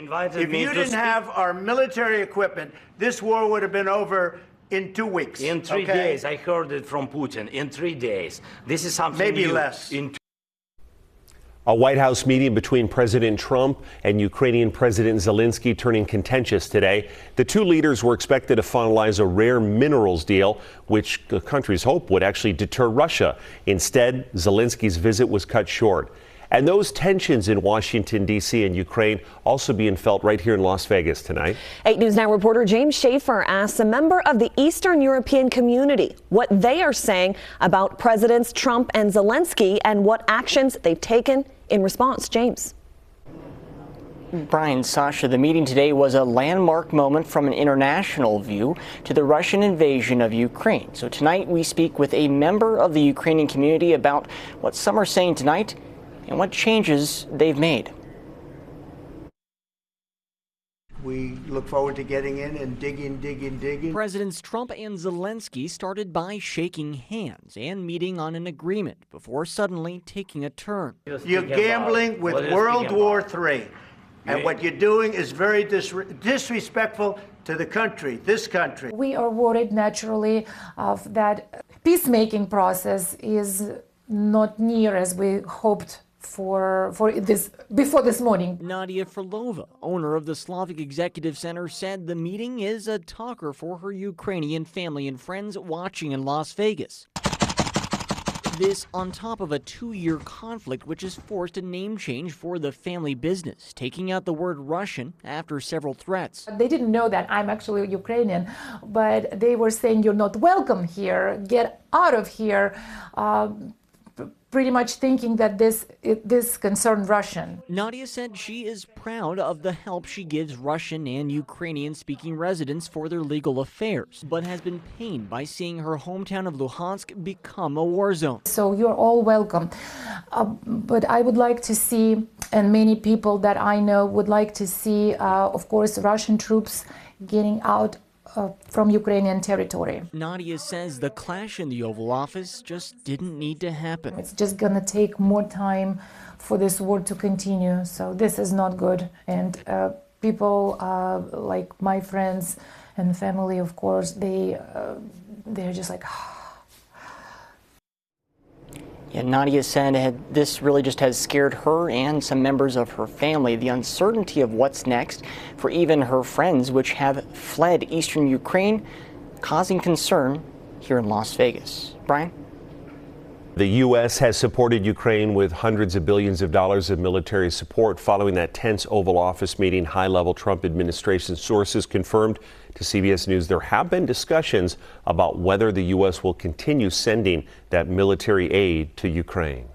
If you didn't have our military equipment, this war would have been over in 2 weeks. In 3 days, I heard it from Putin. In 3 days. This is something maybe new. less. A White House meeting between President Trump and Ukrainian President Zelensky turning contentious today. The two leaders were expected to finalize a rare minerals deal, which the countries hoped would actually deter Russia. Instead, Zelensky's visit was cut short. And those tensions in Washington, D.C. and Ukraine also being felt right here in Las Vegas tonight. 8 News Now reporter James Schaefer asks a member of the Eastern European community what they are saying about Presidents Trump and Zelensky and what actions they've taken in response. James. Brian, Sasha, the meeting today was a landmark moment from an international view to the Russian invasion of Ukraine. So tonight we speak with a member of the Ukrainian community about what some are saying tonight and what changes they've made. We look forward to getting in and digging. Presidents Trump and Zelensky started by shaking hands and meeting on an agreement before suddenly taking a turn. You're gambling with World War III. And what you're doing is very disrespectful to the country, this country. We are worried naturally of that peacemaking process is not near as we hoped for this before this morning. Nadiya Frolova, owner of the Slavic Executive Center, said the meeting is a talker for her Ukrainian family and friends watching in Las Vegas. This on top of a 2-year conflict which has forced a name change for the family business, taking out the word Russian after several threats. They didn't know that I'm actually Ukrainian, but they were saying you're not welcome here, get out of here. Pretty much thinking that this concerned Russian. Nadiya said she is proud of the help she gives Russian and Ukrainian-speaking residents for their legal affairs, but has been pained by seeing her hometown of Luhansk become a war zone. So you're all welcome. But I would like to see, and many people that I know would like to see, of course, Russian troops getting out from Ukrainian territory. Nadiya says the clash in the Oval Office just didn't need to happen. It's just going to take more time for this war to continue, so this is not good. And people like my friends and family, of course, they're just like... Yeah, Nadiya said this really just has scared her and some members of her family. The uncertainty of what's next for even her friends, which have fled eastern Ukraine, causing concern here in Las Vegas. Brian? The U.S. has supported Ukraine with hundreds of billions of dollars of military support following that tense Oval Office meeting. High-level Trump administration sources confirmed to CBS News there have been discussions about whether the U.S. will continue sending that military aid to Ukraine.